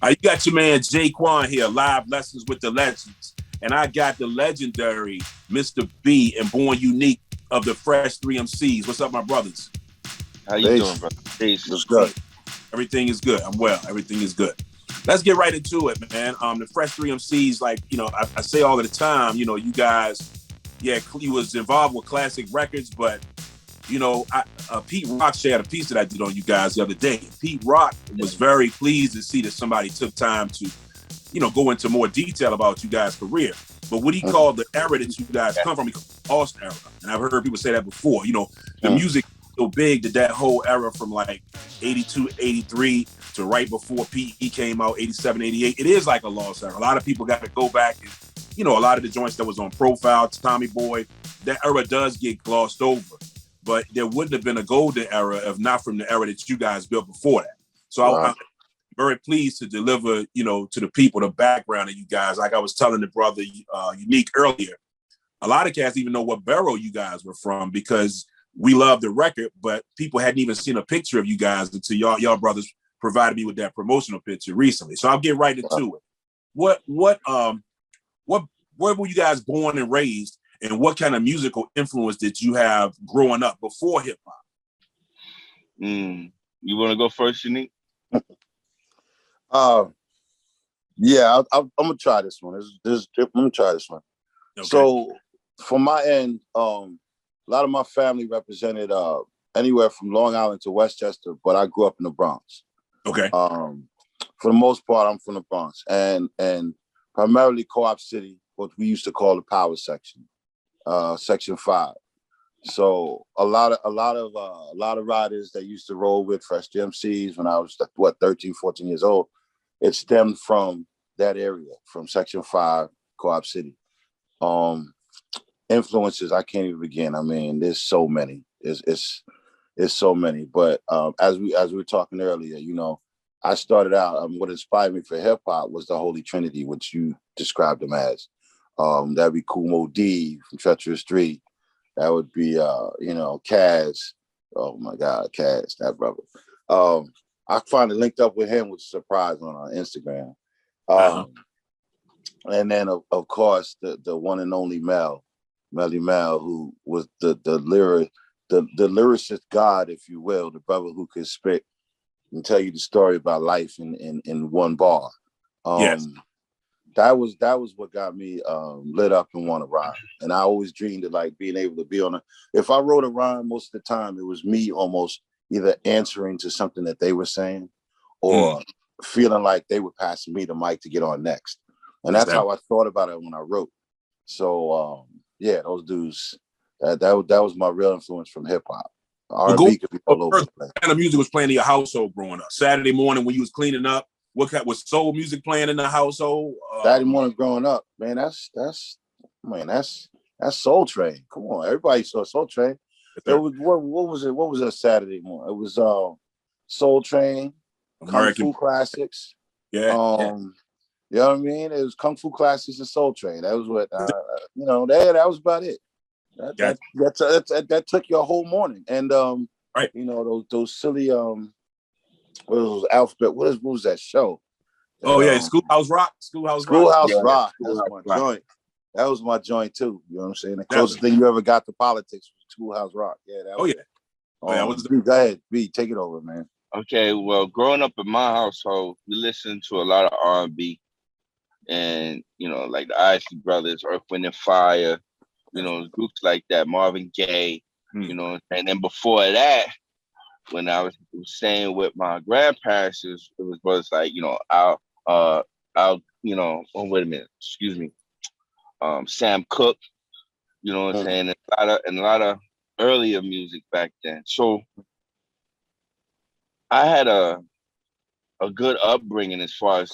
You got your man Jayquan here, live lessons with the legends, and I got the legendary Mr. B and Born Unique of the Fresh 3MCs. What's up, my brothers? How you doing, Peace. brother? Peace. What's good? Everything is good. I'm well. Everything is good. Let's get right into it, man. The Fresh 3MCs, like, I say all of the time, you guys, yeah, you was involved with classic records, but Pete Rock shared a piece that I did on you guys the other day. Pete Rock was very pleased to see that somebody took time to, go into more detail about you guys' career. But what he called the era that you guys come from, he called the Lost era. And I've heard people say that before. The music so big that whole era from like 82, 83 to right before Pete came out, 87, 88, it is like a lost era. A lot of people got to go back and, a lot of the joints that was on Profile, Tommy Boy, that era does get glossed over. But there wouldn't have been a golden era if not from the era that you guys built before that. So I'm very pleased to deliver, to the people, the background of you guys. Like I was telling the brother Unique earlier, a lot of cats even know what borough you guys were from because we love the record, but people hadn't even seen a picture of you guys until y'all brothers provided me with that promotional picture recently. So I'll get right into it. Where were you guys born and raised, and what kind of musical influence did you have growing up before hip hop? You want to go first, Unique? Yeah, I'm gonna try this one. I'm gonna try this one. Okay. So, from my end, a lot of my family represented anywhere from Long Island to Westchester, but I grew up in the Bronx. Okay. For the most part, I'm from the Bronx, and primarily Co-op City, what we used to call the Power Section, Section 5. So a lot of riders that used to roll with Fresh DMCs when I was 13, 14 years old, it stemmed from that area, from Section 5, Co-op City. Influences I can't even begin. I mean, there's so many. It's so many. But as we were talking earlier, I started out. What inspired me for hip hop was the Holy Trinity, which you described them as. That'd be Kool Moe Dee from Treacherous 3. That would be Kaz. Oh my God, Kaz, that brother. I finally linked up with him, which was a surprise on Instagram. And then of course the one and only Melly Mel, who was the lyricist god, if you will, the brother who could spit and tell you the story about life in one bar. Yes. That was what got me lit up and want to rhyme. And I always dreamed of like being able to be if I wrote a rhyme, most of the time it was me almost either answering to something that they were saying or feeling like they were passing me the mic to get on next. And that's how I thought about it when I wrote. So those dudes, that was my real influence from hip hop. R&B could be all over the place. What kind of music was playing in your household growing up? Saturday morning when you was cleaning up, what kind was soul music playing in the household? Saturday morning growing up, man, that's Soul Train. Come on, everybody saw Soul Train. What was it? What was it Saturday morning? It was Soul Train, Kung Fu Classics. Yeah. You know what I mean? It was Kung Fu Classics and Soul Train. That was what that was about it. That took your whole morning. And right. Those silly what was those alphabet? What was that show? Schoolhouse Rock. Schoolhouse Rock. That's my joint. That was my joint too. You know what I'm saying? The closest thing you ever got to politics was Schoolhouse Rock. Yeah. Go ahead, B. Take it over, man. Okay. Well, growing up in my household, we listened to a lot of R&B, and like the Isley Brothers, Earth, Wind and Fire. Groups like that, Marvin Gaye. And then before that, when I was staying with my grandparents, it was like, wait a minute, excuse me, Sam Cooke, what I'm saying, and a lot of earlier music back then. So I had a good upbringing as far as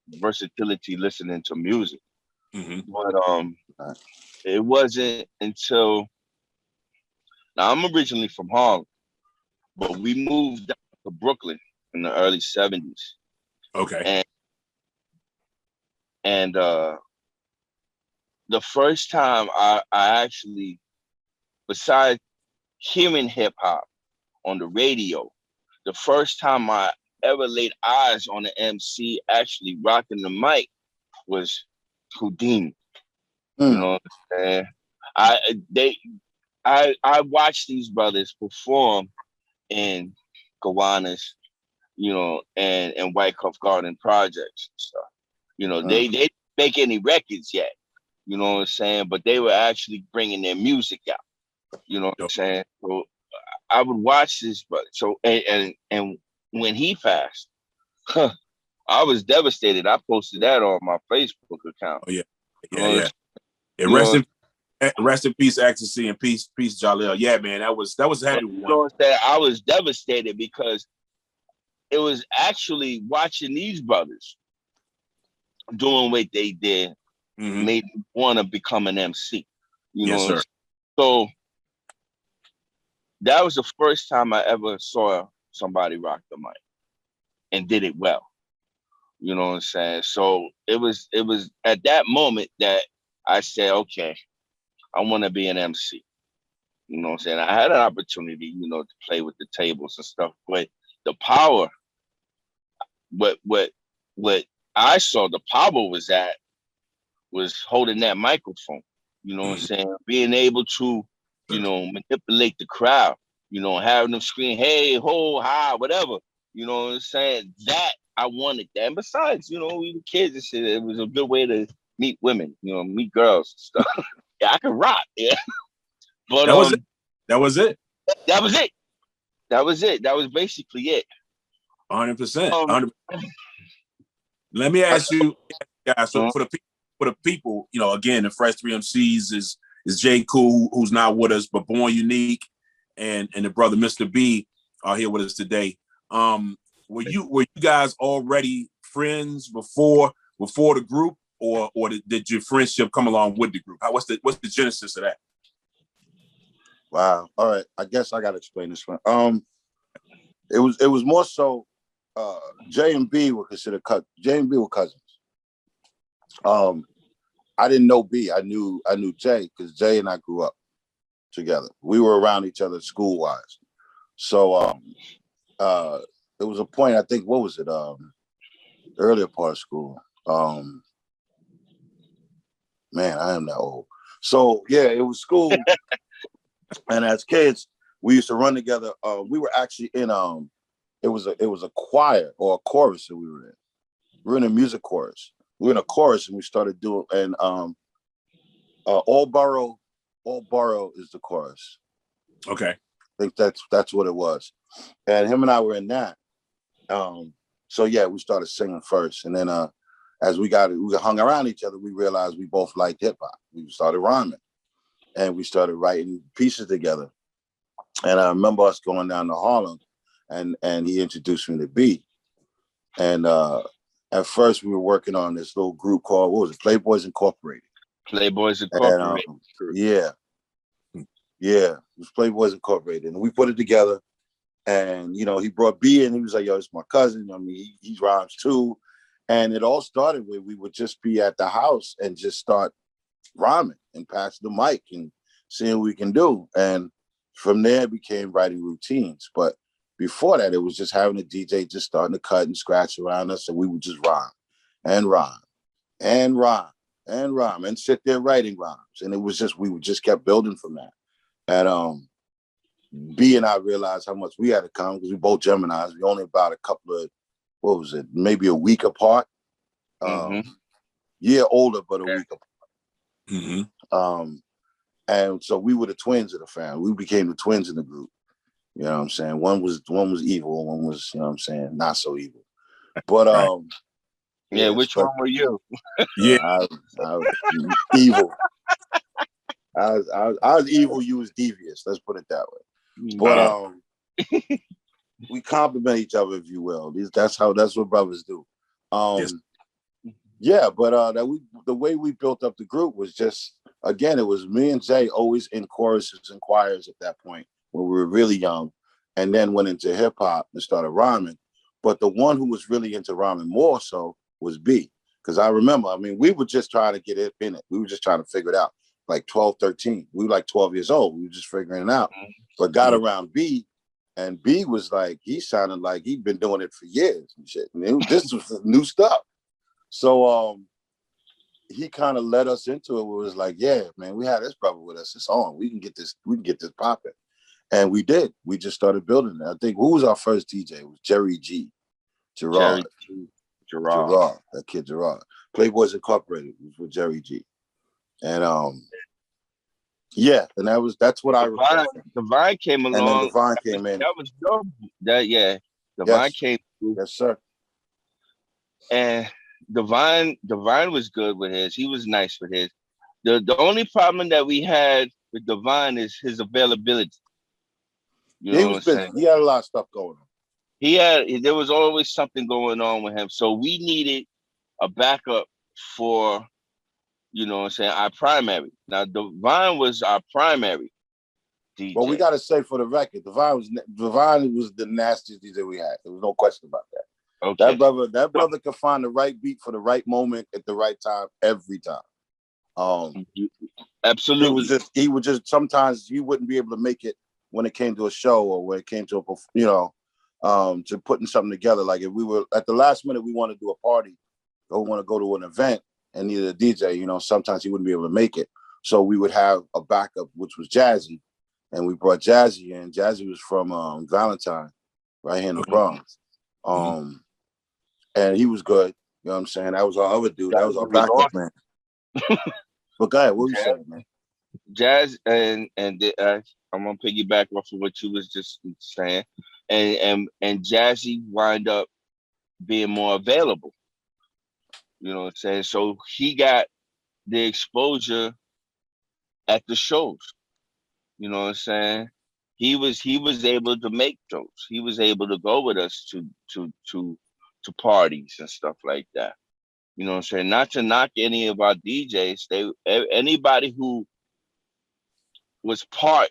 versatility listening to music. But it wasn't until now I'm originally from Harlem, but we moved down to Brooklyn in the early 70s. Okay. And the first time I actually, besides hearing hip hop on the radio, the first time I ever laid eyes on an MC actually rocking the mic was Houdini. You know what I'm saying? I watched these brothers perform in Gowanus, and White Cuff Garden projects and stuff. They didn't make any records yet. You know what I'm saying? But they were actually bringing their music out. You know what I'm saying? So I would watch this, but and when he passed, I was devastated. I posted that on my Facebook account. Oh yeah, you know, rest in peace, Ecstasy, and peace, Jaleel. Yeah, man, that was a heavy one. I was devastated because it was actually watching these brothers doing what they did made me want to become an MC. Yes, sir. So that was the first time I ever saw somebody rock the mic and did it well. You know what I'm saying? So it was at that moment that I said, okay, I want to be an MC. You know what I'm saying? I had an opportunity, to play with the tables and stuff, but the power, what I saw the power was holding that microphone. You know what I'm saying? Being able to, manipulate the crowd, having them scream, hey, ho, hi, whatever. You know what I'm saying? That I wanted that. And besides, we were kids and shit. It was a good way to meet women, meet girls and stuff. Yeah, I could rock. Yeah. But that was it. That was it. That was it. That was it. That was basically it. 100%. Let me ask you guys, so for the people, again, the Fresh 3 MCs is Jayquan, who's not with us, but Born Unique, and the brother Mr. B are here with us today. Were you guys already friends before the group, or did your friendship come along with the group? What's the genesis of that? Wow. All right. I guess I gotta explain this one. It was more so J and B were considered J and B were cousins. I didn't know B. I knew Jay because Jay and I grew up together. We were around each other school wise. So there was a point, I think, what was it? The earlier part of school. Man, I am that old. So yeah, it was school. And as kids, we used to run together. We were actually in it was a choir or a chorus that we were in. We were in a music chorus. We were in a chorus and we started doing, and All Borough is the chorus. Okay. I think that's what it was. And him and I were in that. So yeah, we started singing first. And then as we hung around each other, we realized we both liked hip hop. We started rhyming. And we started writing pieces together. And I remember us going down to Harlem, and he introduced me to B. And at first we were working on this little group called, what was it? Playboys Incorporated. Playboys Incorporated. And, yeah. It was Playboys Incorporated. And we put it together. And, he brought B in. He was like, yo, it's my cousin. I mean, he rhymes too. And it all started with, we would just be at the house and just start rhyming and pass the mic and seeing what we can do. And from there it became writing routines. But before that, it was just having a DJ just starting to cut and scratch around us, and we would just rhyme and rhyme and rhyme and rhyme and sit there writing rhymes. And it was just, we would just kept building from that. And B and I realized how much we had to come because we both Geminis. We only about a couple of, what was it, maybe a week apart. Year older, but a week apart. And so we were the twins of the family. We became the twins in the group. You know what I'm saying? One was evil, one was, not so evil. But yeah, which one were you? Yeah, I was evil. I was evil, you was devious. Let's put it that way. But we complement each other, if you will. That's what brothers do. Yes. Yeah, but the way we built up the group was just, again, it was me and Jay always in choruses and choirs at that point when we were really young, and then went into hip hop and started rhyming. But the one who was really into rhyming more so was B. Because I remember, we were just trying to get it in it. We were just trying to figure it out. Like 12, 13. We were like 12 years old. We were just figuring it out. But got around B, And B was like, he sounded like he'd been doing it for years and shit. And this was new stuff. So he kind of led us into it. Where it was like, yeah, man, we had this brother with us. It's on. We can get this popping. And we did. We just started building it. I think who was our first DJ? It was Jerry G. Gerard. Gerard. That kid Gerard. Playboys Incorporated was with Jerry G. And yeah, and that's what I recall. Divine came along. And then Divine came in. That was dope. Divine came through. Yes, sir. And Divine was good with his. He was nice with his. The only problem that we had with Divine is his availability. You know he was busy. saying? He had a lot of stuff going on. There was always something going on with him. So we needed a backup for, you know what I'm saying, our primary. Now Divine was our primary DJ. Well, we gotta say for the record, Divine was the nastiest DJ we had. There was no question about that. Okay. That brother could find the right beat for the right moment at the right time every time. Absolutely. He would just sometimes you wouldn't be able to make it when it came to a show or when it came to to putting something together. Like if we were at the last minute, we want to do a party or we want to go to an event and need a DJ, sometimes he wouldn't be able to make it. So we would have a backup, which was Jazzy. And we brought Jazzy in. Jazzy was from Valentine, right here in the Bronx. And he was good. You know what I'm saying? That was our other dude. That was our backup man. But go ahead, what were you saying, man? Jazz and I'm gonna piggyback off of what you was just saying, and Jazzy wind up being more available. You know what I'm saying? So he got the exposure at the shows. You know what I'm saying? He was able to make shows. He was able to go with us to parties and stuff like that. You know what I'm saying? Not to knock any of our DJs. Anybody who was part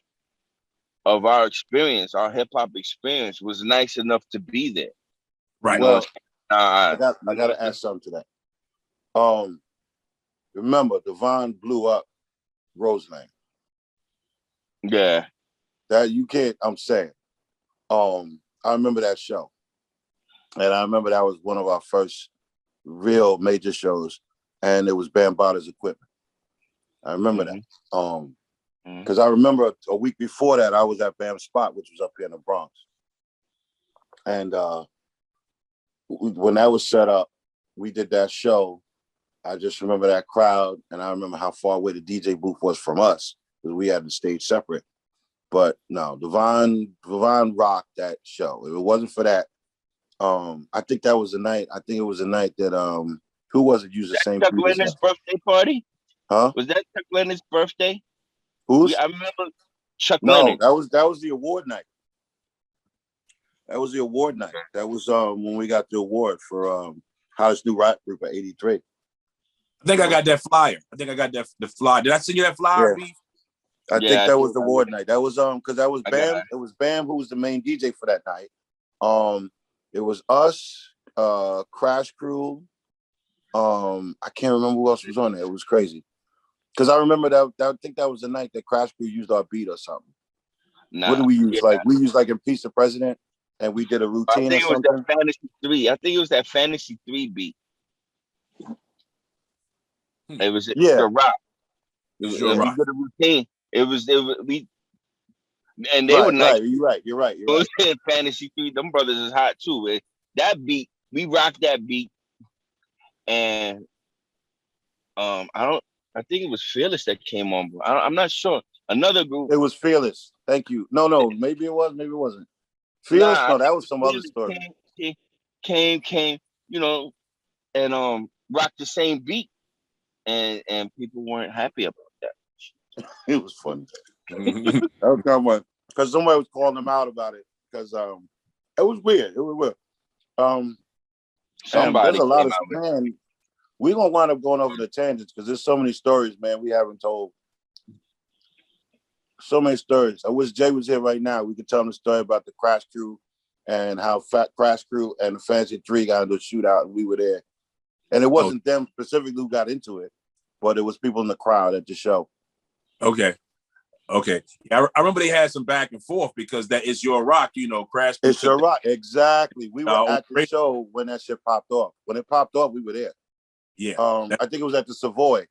of our experience, our hip hop experience, was nice enough to be there. Right. Well, I got to add something to that. Remember, Divine blew up Roseland. Yeah. That you can't. I'm saying. I remember that show, and I remember that was one of our first real major shows, and it was Bambaata's equipment. I remember that. Because I remember a week before that, I was at Bam's Spot, which was up here in the Bronx. And when that was set up, we did that show. I just remember that crowd, and I remember how far away the DJ booth was from us, because we had the stage separate. But no, Divine rocked that show. If it wasn't for that, I think that was the night. I think it was the night that who was it? Used the same. Chuck Leonard's birthday party? Huh? Was that Chuck Leonard's birthday? Who's? I remember Chuck Leonard. No, that was the award night. That was the award night. That was when we got the award for hottest new rap group at 83. I think I got that flyer. I think I got the flyer. Did I send you that flyer, Yeah. B? I think that was the award night. That was because that was Bam. It was Bam who was the main DJ for that night. It was us, Crash Crew. I can't remember who else was on there. It was crazy. Because I remember that I think that was the night that Crash Crew used our beat or something. Nah, what did we use? Yeah. We used In Peace the President, and we did a routine or something. That Fantasy 3. I think it was that Fantasy 3 beat. It was the rock. We did a routine. It was we, and they were nice. Right. You're right. Fantasy 3. Them brothers is hot too. That beat, we rocked that beat, and I think it was Fearless that came on. I'm not sure. Another group. It was Fearless. Thank you. No. Maybe it was. Maybe it wasn't. Fearless. No, that was some other story. Came. And rocked the same beat, and people weren't happy about that. It was funny. That was kind of one because somebody was calling them out about it because it was weird. Somebody. There's a lot of man. We're gonna wind up going over the tangents because there's so many stories, man, we haven't told. So many stories. I wish Jay was here right now. We could tell him the story about the Crash Crew and how Crash Crew and the Fancy 3 got into a shootout and we were there. And it wasn't them specifically who got into it, but it was people in the crowd at the show. Okay. Okay. Yeah, I remember they had some back and forth because that is your rock, Crash. It's your rock. Exactly. We were at the great. show when that shit popped off. When it popped off, we were there. Yeah. I think it was at the Savoy.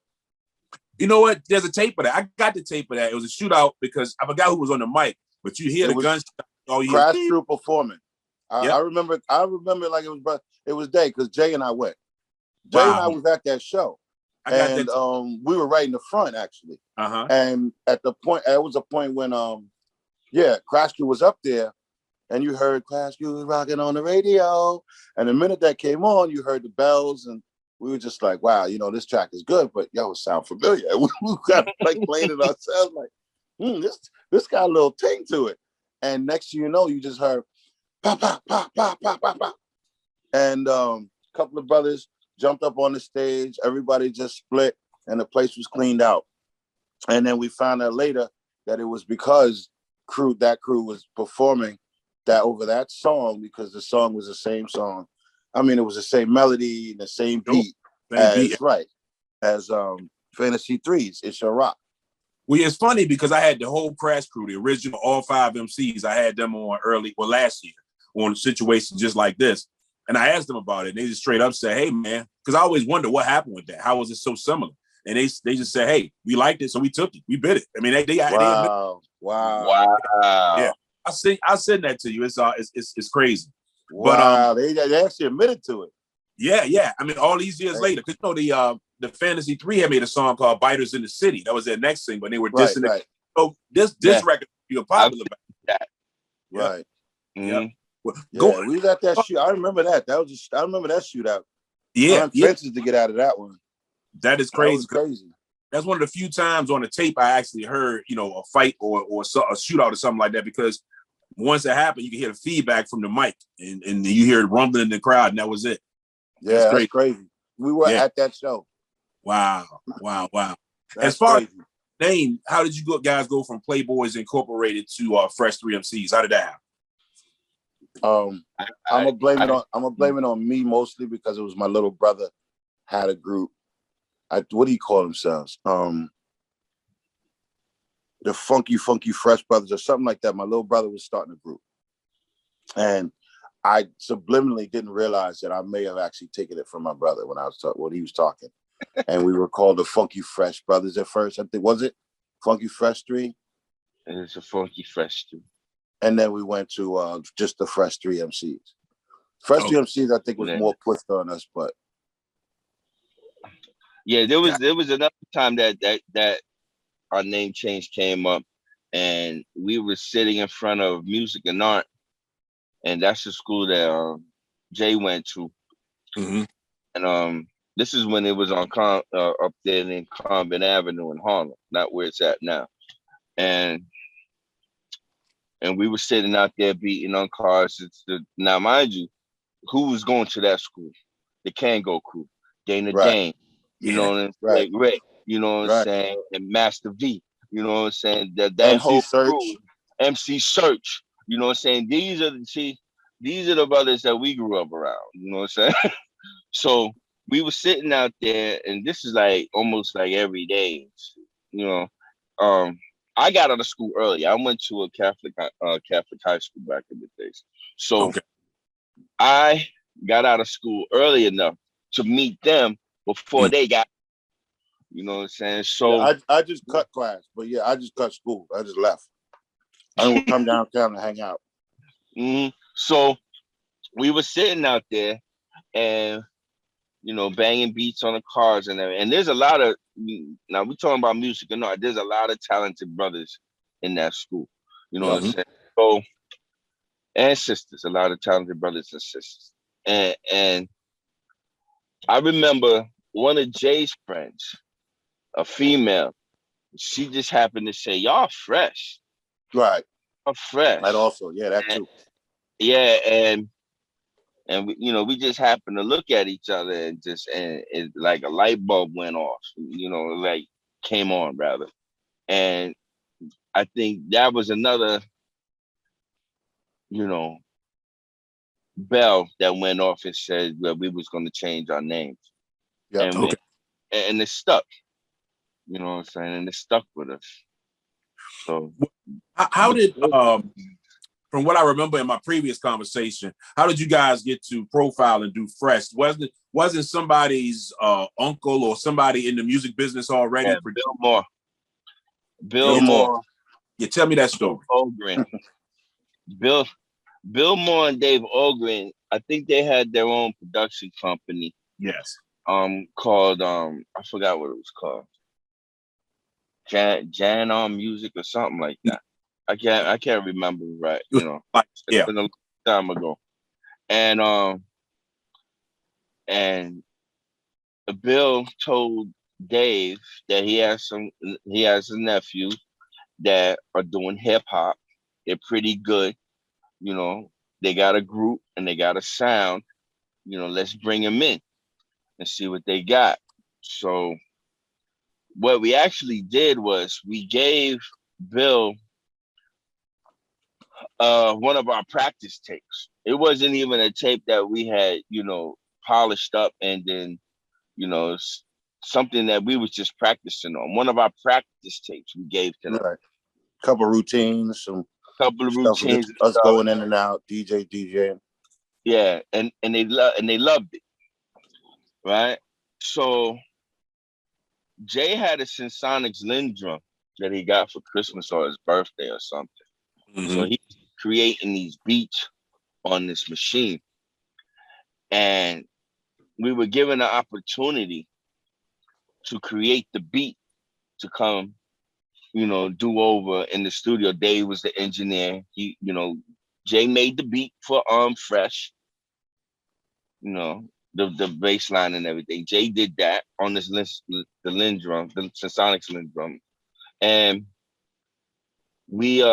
You know what? There's a tape of that. I got the tape of that. It was a shootout because I forgot who was on the mic, but you hear the guns. Oh, yeah. Crash Crew performing. Yep. I remember like it was Day because Jay and I went. Jay and I was at that show. And we were right in the front actually. Uh-huh. And it was a point when Crash Crew was up there and you heard Crash Crew was rocking on the radio. And the minute that came on, you heard the bells and we were just like, wow, this track is good, but it sound familiar. We got like playing it ourselves, like, this got a little ting to it. And next thing you know, you just heard pop, pop, pop, pop, pop, pop, pop. And a couple of brothers jumped up on the stage, everybody just split, and the place was cleaned out. And then we found out later that it was because that crew was performing that over that song because the song was the same song. I mean, it was the same melody and the same beat as Fantasy 3's It's Your Rock. Well, it's funny because I had the whole Crash Crew, the original, all 5 MCs. I had them on last year on situations just like this. And I asked them about it. And they just straight up said, hey, man, because I always wonder what happened with that. How was it so similar? And they just said, hey, we liked it, so we took it. We bid it. I mean, Wow. Yeah. I send that to you. It's crazy. Wow. But they actually admitted to it. Yeah. I mean, all these years later, because the Fantasy 3 had made a song called "Biters in the City." That was their next thing, but they were dissing it. So this record you're popular about that. Right. Yeah. Mm-hmm. We was at that shoot. I remember that. I remember that shootout. Fences to get out of that one. That is crazy. That was crazy. That's one of the few times on the tape I actually heard, a fight or a shootout or something like that, because once it happened, you can hear the feedback from the mic and you hear it rumbling in the crowd, and that was it. Yeah, that's crazy. We were at that show. Wow. As far as name, how did you guys go from Playboys Incorporated to Fresh 3 MCs? How did that happen? I'm gonna blame it on me mostly because it was my little brother had a group. What do you call themselves? The Funky Fresh Brothers or something like that. My little brother was starting a group, and I subliminally didn't realize that I may have actually taken it from my brother when he was talking, and we were called the Funky Fresh Brothers at first. I think was it Funky Fresh 3? And it's a Funky Fresh 3. And then we went to just the Fresh 3 MCs. Fresh 3 MCs, I think, was more pushed on us, but yeah, there was another time that our name change came up, and we were sitting in front of Music and Art, and that's the school that Jay went to. Mm-hmm. And this is when it was on up there in Combin Avenue in Harlem, not where it's at now. And we were sitting out there beating on cars. Now, mind you, who was going to that school? The Kango crew, Dana Dane, you know what I'm saying? Rick, you know what I'm saying? And Master V, you know what I'm saying? That MC whole Search. crew, MC Search, you know what I'm saying? These are the brothers that we grew up around, you know what I'm saying? So we were sitting out there, and this is like almost like every day, you know. I got out of school early. I went to a Catholic high school back in the days. So I got out of school early enough to meet them before they got, you know what I'm saying? So I just cut class, but I just cut school. I just left. I would come downtown and hang out. Mm-hmm. So we were sitting out there and, banging beats on the cars and everything. And there's a lot of, now we're talking about music and art, there's a lot of talented brothers in that school. You know what I'm saying? So, and sisters, a lot of talented brothers and sisters. And I remember one of Jay's friends, a female, she just happened to say, y'all fresh. Right. Y'all fresh. That also, that too. Yeah, and we just happened to look at each other and it like a light bulb went off, like came on rather. And I think that was another, bell that went off and said that we was going to change our names. Yeah. And it stuck, you know what I'm saying? And it stuck with us. So How did from what I remember in my previous conversation, how did you guys get to profile and do Fresh? Wasn't somebody's uncle or somebody in the music business already? yeah, Bill Moore. Bill Moore. Yeah, tell me that story. Ogren. Bill Moore and Dave Ogren, I think they had their own production company. Yes. Called I forgot what it was called. Jan on Music or something like that. I can't remember right. You know, it's been a long time ago. And Bill told Dave that he has a nephew that are doing hip hop. They're pretty good. You know, they got a group and they got a sound. You know, let's bring them in and see what they got. So what we actually did was we gave Bill one of our practice tapes. It wasn't even a tape that we had, you know, polished up and then, you know, something that we was just practicing on. One of our practice tapes we gave to them. Right. Couple routines, some couple of stuff routines, with us going in and out, DJing. Yeah, and they loved it, right? So Jay had a Sensonics Lindrum that he got for Christmas or his birthday or something. Mm-hmm. So he's creating these beats on this machine. And we were given an opportunity to create the beat to come, you know, do over in the studio. Dave was the engineer. He, you know, Jay made the beat for Fresh, you know, the bass line and everything. Jay did that on this list, the Lindrum, the Sensonics Lindrum. And we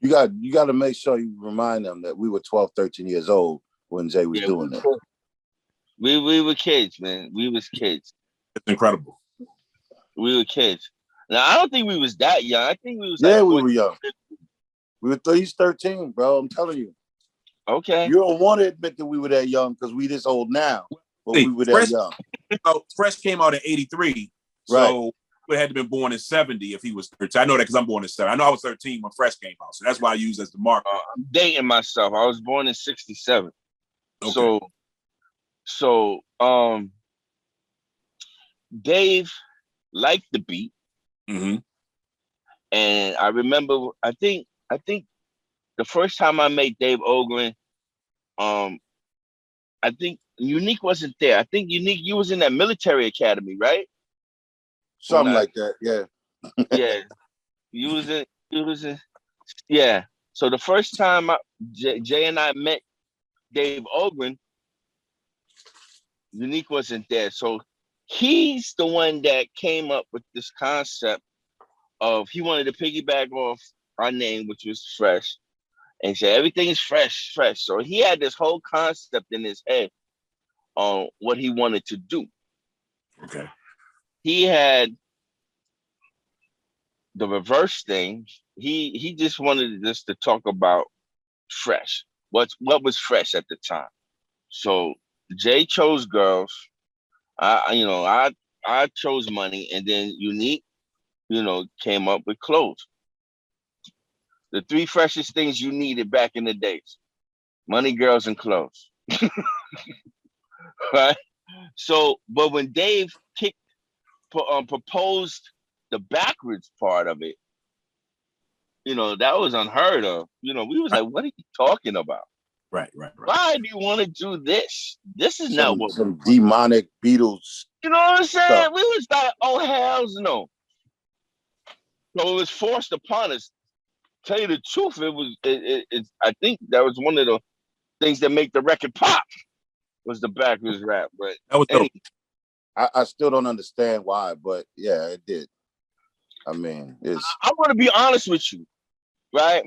you got to make sure you remind them that we were 12, 13 years old when Jay was doing it. We were kids, man. We was kids. It's incredible. We were kids. Now I don't think we was that young. I think we was we were young. We were 13, bro. I'm telling you. Okay. You don't want to admit that we were that young because we this old now, but we were that young. Fresh came out in 83, so we had to been born in 70 if he was 13. I know that because I'm born in 7. I know I was 13 when Fresh came out, so that's why I use as the marker. I'm dating myself. I was born in 67. Okay. So Dave liked the beat. Mm-hmm. And I remember, I think the first time I met Dave Ogren, I think Unique wasn't there. I think Unique, you was in that military academy, right? Something like that, yeah. Yeah. You was in, yeah. So the first time Jay and I met Dave Ogren, Unique wasn't there. So he's the one that came up with this concept of, he wanted to piggyback off our name, which was Fresh, and he said everything is fresh. So he had this whole concept in his head on what he wanted to do. Okay. He had the reverse thing. He just wanted us to talk about Fresh. What was fresh at the time? So Jay chose girls. I chose money, and then Unique, you know, came up with clothes. The 3 freshest things you needed back in the days: money, girls, and clothes. Right? So, but when Dave proposed the backwards part of it, you know, that was unheard of. You know, we was like, what are you talking about? Right. Why do you want to do this? This is not what some demonic Beatles. You know what I'm saying? Stuff. We was like, oh, hells no. So it was forced upon us. Tell you the truth, it's I think that was one of the things that make the record pop, was the backwards rap. But that was dope. I still don't understand why, but yeah, it did. I mean, I want to be honest with you, right?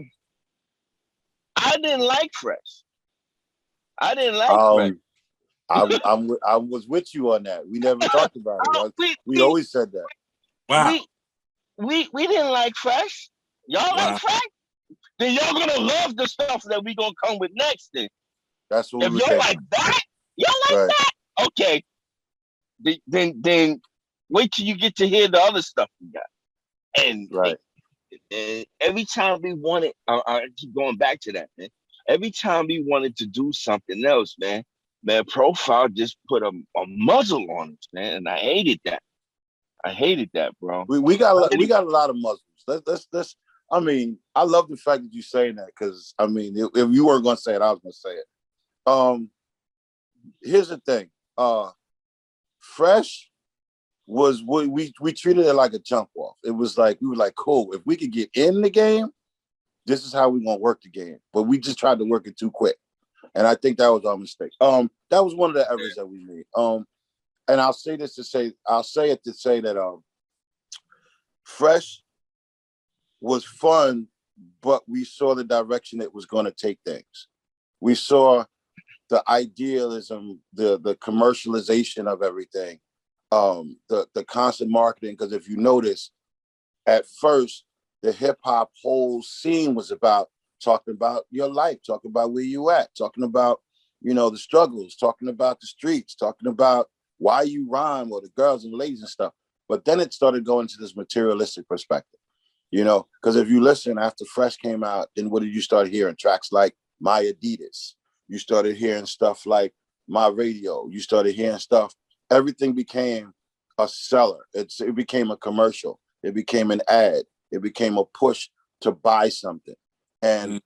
I didn't like Fresh. I didn't like Fresh. I was with you on that. We never talked about it. We always said that. Wow. We didn't like Fresh. Y'all like Fresh? Then y'all gonna love the stuff that we gonna come with next. Then that's what if y'all like that, y'all like that. Okay. Then wait till you get to hear the other stuff we got. And And every time we wanted, I keep going back to that, man. Every time we wanted to do something else, man, Profile just put a muzzle on us, man, and I hated that. I hated that, bro. We got a lot of Muslims. Let's. I mean, I love the fact that you're saying that because I mean, if you weren't going to say it, I was going to say it. Here's the thing. Fresh was we treated it like a jump off. It was like we were like, cool. If we could get in the game, this is how we gonna work the game. But we just tried to work it too quick, and I think that was our mistake. That was one of the errors that we made. And I'll say it to say that Fresh was fun, but we saw the direction it was going to take things. We saw the idealism, the commercialization of everything, the constant marketing. Because if you notice, at first, the hip hop whole scene was about talking about your life, talking about where you at, talking about, the struggles, talking about the streets, talking about why you rhyme or the girls and ladies and stuff. But then it started going to this materialistic perspective, because if you listen after Fresh came out, then what did you start hearing? Tracks like My Adidas. You started hearing stuff like My Radio. You started hearing stuff. Everything became a seller. It became a commercial. It became an ad. It became a push to buy something. And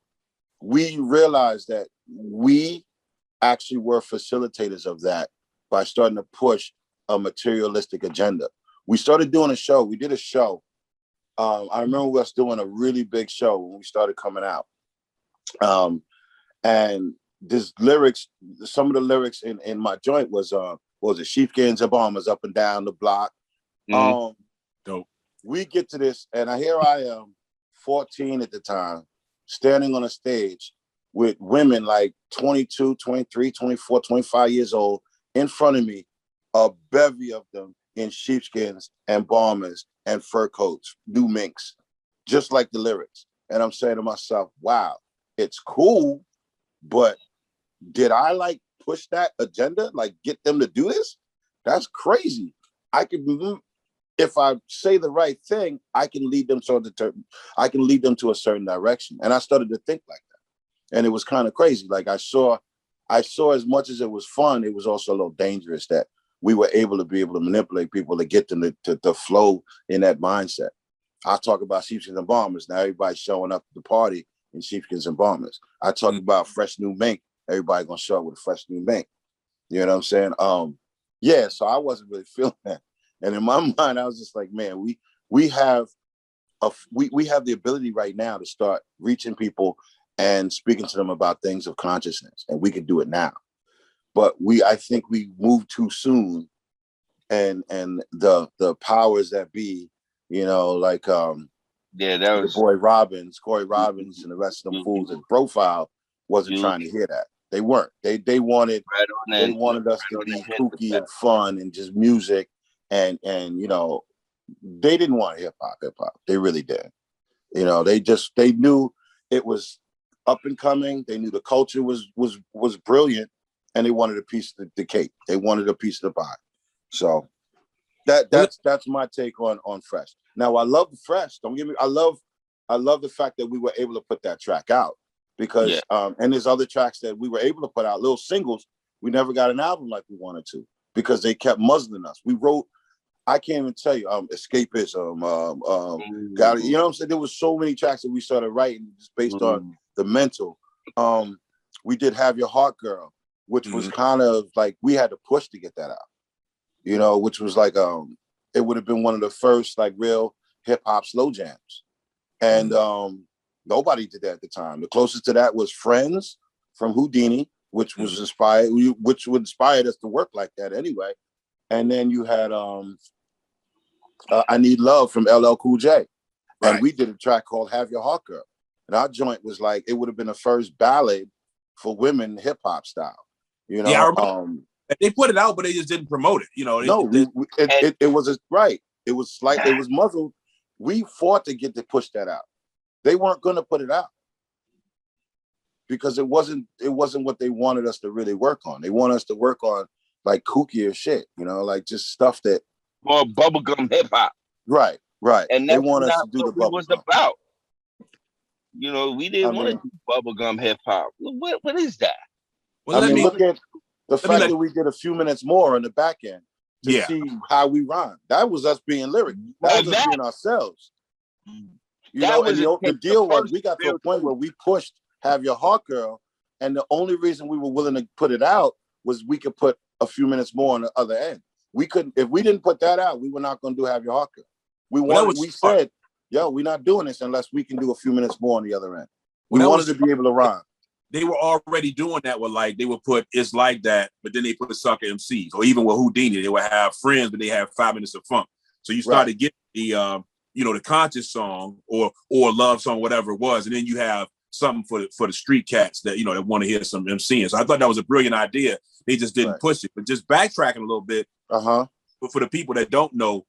we realized that we actually were facilitators of that by starting to push a materialistic agenda. We started doing a show. We did a show. I remember us doing a really big show when we started coming out. And this lyrics, some of the lyrics in my joint was it sheepskins and bombers up and down the block. Dope. We get to this, and here I am, 14 at the time, standing on a stage with women like 22, 23, 24, 25 years old in front of me, a bevy of them in sheepskins and bombers and fur coats, new minks, just like the lyrics. And I'm saying to myself, wow, it's cool, but did I push that agenda, get them to do this? That's crazy. If I say the right thing, I can lead them to a certain direction. And I started to think like that. And it was kind of crazy. I saw as much as it was fun, it was also a little dangerous that we were able to manipulate people to get them to flow in that mindset. I talk about sheepskins and bombers. Now everybody's showing up at the party in sheepskins and bombers. I talk about fresh new mink. Everybody gonna show up with a fresh new mink. You know what I'm saying? Yeah. So I wasn't really feeling that, and in my mind, I was just like, man, we have the ability right now to start reaching people and speaking to them about things of consciousness, and we can do it now. But I think we moved too soon, and the powers that be, that was the boy Corey Robbins, and the rest of them fools at Profile wasn't trying to hear that. They weren't. They wanted us to be kooky and fun and just music, and they didn't want hip hop. They really did. They knew it was up and coming. They knew the culture was brilliant, and they wanted a piece of the cake. They wanted a piece of the pie. So that's my take on Fresh. Now I love the Fresh. Don't get me. I love the fact that we were able to put that track out because and there's other tracks that we were able to put out, little singles. We never got an album like we wanted to because they kept muzzling us. We wrote, I can't even tell you, escapism, got it. You know what I'm saying? There was so many tracks that we started writing just based on the mental. We did Have Your Heart Girl, which was kind of like we had to push to get that out. Which was like it would have been one of the first real hip hop slow jams. And nobody did that at the time. The closest to that was Friends from Houdini, which was which inspired us to work like that anyway. And then you had I Need Love from LL Cool J. And we did a track called Have Your Heart Girl. And our joint was it would have been the first ballad for women hip hop style. Yeah, I remember. They put it out, but they just didn't promote it. It was It was it was muzzled. We fought to push that out. They weren't going to put it out because it wasn't what they wanted us to really work on. They want us to work on kookier shit, just stuff that more bubblegum hip hop. Right. And they want us to do the bubblegum. Was about. You know, we I didn't want to mean, do bubblegum hip hop. What is that? Well, I let mean, me look at the let me fact let that we did a few minutes more on the back end to yeah. see how we rhyme. That was us being lyric. That was us That being ourselves. You that know, was and a the tape, the deal was first we got to a real point tape. where we pushed Have Your Heart Girl, and the only reason we were willing to put it out was we could put a few minutes more on the other end. We couldn't, if we didn't put that out, we were not going to do Have Your Heart Girl. We said, yo, we're not doing this unless we can do a few minutes more on the other end. We wanted to be able to rhyme. They were already doing that with like they would put It's Like That, but then they put Sucker MCs, or even with Houdini, they would have Friends, but they have 5 minutes of funk. So you started getting the the conscious song or love song, whatever it was, and then you have something for the street cats that that want to hear some MCing. So I thought that was a brilliant idea. They just didn't push it. But just backtracking a little bit, but for the people that don't know,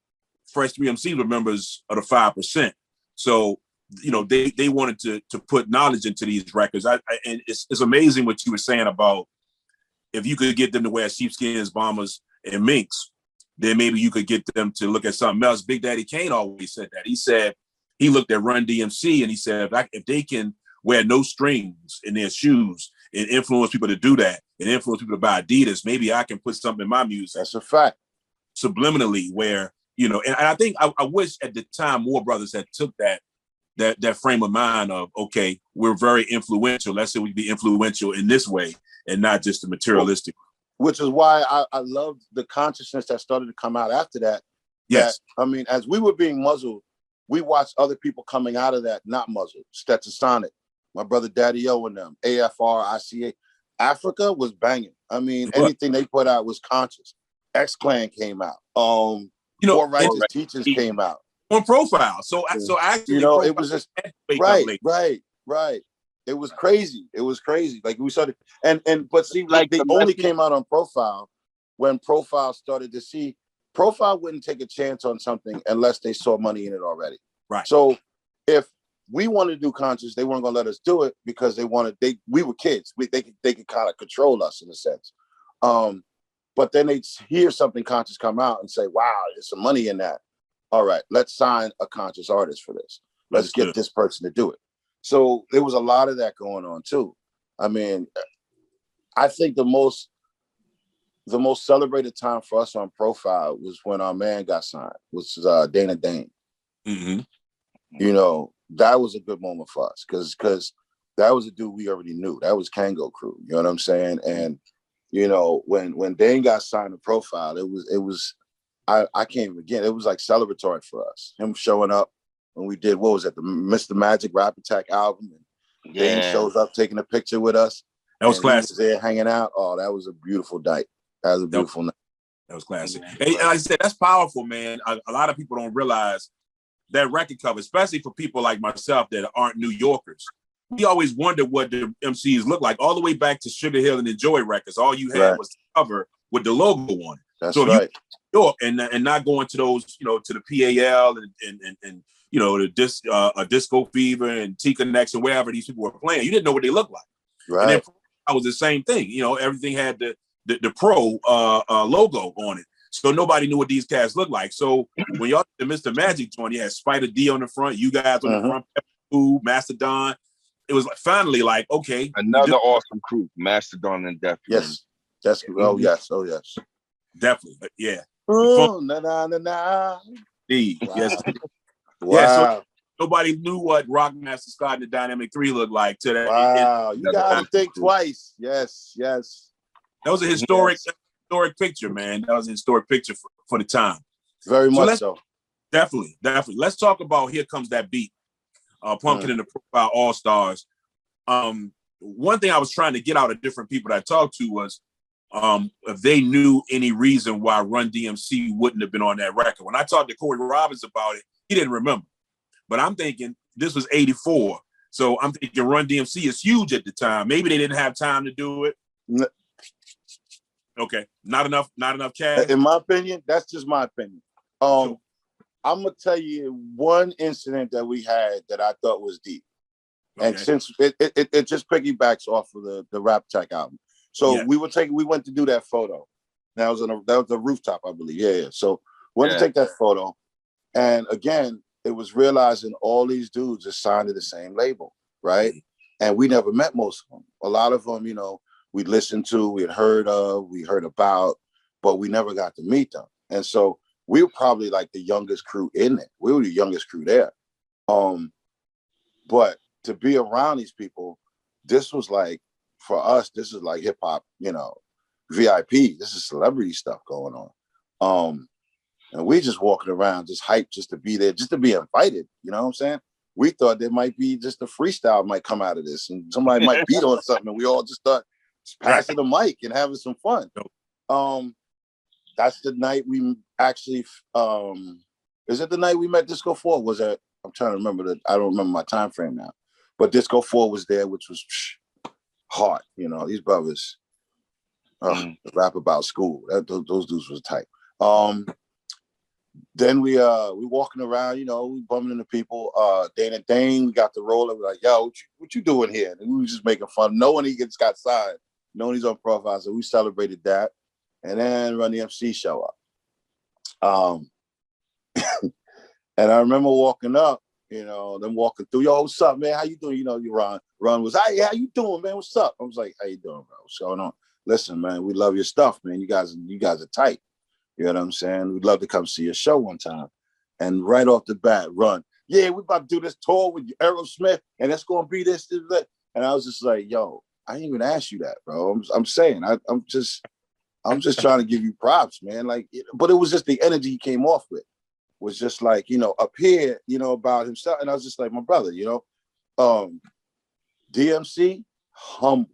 Fresh 3 MC were members of the 5%. So they wanted to put knowledge into these records. And it's amazing what you were saying about if you could get them to wear sheepskins, bombers, and minks, then maybe you could get them to look at something else. Big Daddy Kane always said that. He said he looked at Run DMC and he said if they can wear no strings in their shoes and influence people to do that and influence people to buy Adidas, maybe I can put something in my music. That's a fact. Subliminally, where and I think I wish at the time more brothers had took that frame of mind of, okay, we're very influential. Let's say we be influential in this way and not just the materialistic. Which is why I love the consciousness that started to come out after that. Yes. I mean, as we were being muzzled, we watched other people coming out of that not muzzled. Stetsasonic, my brother Daddy O and them, AFR, ICA. Africa was banging. I mean, anything they put out was conscious. X-Clan came out. Poor Righteous Teachers came out. On Profile. So actually, it was just right. It was crazy. Like we started, but see, like they only came out on Profile when Profile started to see. Profile wouldn't take a chance on something unless they saw money in it already. Right. So if we wanted to do conscious, they weren't going to let us do it because we were kids. They could kind of control us in a sense. But then they'd hear something conscious come out and say, wow, there's some money in that. All right, let's sign a conscious artist for this. Let's get this person to do it. So there was a lot of that going on too. I mean, I think the most celebrated time for us on Profile was when our man got signed, which is Dana Dane. Mm-hmm. That was a good moment for us because that was a dude we already knew. That was Kango Crew. You know what I'm saying? And when Dane got signed to Profile, it was I can't even begin. It was like celebratory for us. Him showing up when we did, what was it, the Mr. Magic Rap Attack album. And Dane shows up taking a picture with us. That was classic. He was there hanging out. Oh, that was a beautiful night. That was a beautiful night. That was classic. And like I said, that's powerful, man. A lot of people don't realize that record cover, especially for people like myself that aren't New Yorkers. We always wondered what the MCs look like. All the way back to Sugar Hill and Enjoy records, all you had was the cover with the logo on it. That's so right. York and not going to those, to the PAL and a Disco Fever and T Connection, wherever these people were playing, you didn't know what they looked like. Right. And then I was the same thing. Everything had the Pro logo on it, so nobody knew what these cats looked like. So when y'all did the Mr. Magic joint, you had Spider D on the front, you guys on the front, Pepper, Mastodon. It was finally like, okay, another awesome crew, Mastodon and Death. Yes, that's yes, definitely, but yeah. Oh, na. Yes. Wow. Yeah, so nobody knew what Rockmaster Scott and the Dynamic 3 looked like. Wow, you gotta think twice. Yes. That was a historic picture, man. That was a historic picture for the time. Very much so. Definitely. Let's talk about Here Comes That Beat. Pumpkin and the Profile All-Stars. One thing I was trying to get out of different people that I talked to was if they knew any reason why Run DMC wouldn't have been on that record. When I talked to Corey Robbins about it, he didn't remember. But I'm thinking this was 84. So I'm thinking Run DMC is huge at the time. Maybe they didn't have time to do it. No. Okay. Not enough cash. In my opinion, that's just my opinion. Sure. I'm gonna tell you one incident that we had that I thought was deep. Okay. And since it just piggybacks off of the Rap Tech album. So we went to do that photo. That was a rooftop, I believe. Yeah. So we went to take that photo. And again, it was realizing all these dudes are signed to the same label. right? And we never met most of them. A lot of them, you know, we listened to, we had heard of, we heard about, but we never got to meet them. And so we were probably like the youngest crew in it. We were the youngest crew there. But to be around these people, this was like, for us, this is like hip hop, you know, VIP. This is celebrity stuff going on. And we just walking around, just hyped just to be there, just to be invited. You know what I'm saying? We thought there might be just a freestyle might come out of this and somebody might beat on something. And we all just start passing the mic and having some fun. That's the night we actually, is it the night we met Disco 4? Was it, I'm trying to remember I don't remember my time frame now. But Disco 4 was there, which was hard. You know, these brothers rap about school. Those dudes was tight. Then we walking around, you know, we bumping into people. Dane and Dane, we got the roller. We're like, yo, what you doing here? And we were just making fun. Knowing he got signed, knowing he's on profile, so we celebrated that. And then Run DMC show up. And I remember walking up, you know, them walking through, yo, what's up, man? How you doing? You know, you Ron was, hey, how you doing, man? What's up? I was like, how you doing, bro? What's going on? Listen, man, we love your stuff, man. You guys are tight. You know what I'm saying? We'd love to come see your show one time. And right off the bat, Run, yeah, we about to do this tour with Aerosmith, and it's gonna be this, that. And I was just like, yo, I didn't even ask you that, bro. I'm saying, I'm just trying to give you props, man. Like, but it was just the energy he came off with. Was just like, you know, up here, you know, about himself. And I was just like, my brother, you know, DMC, humble.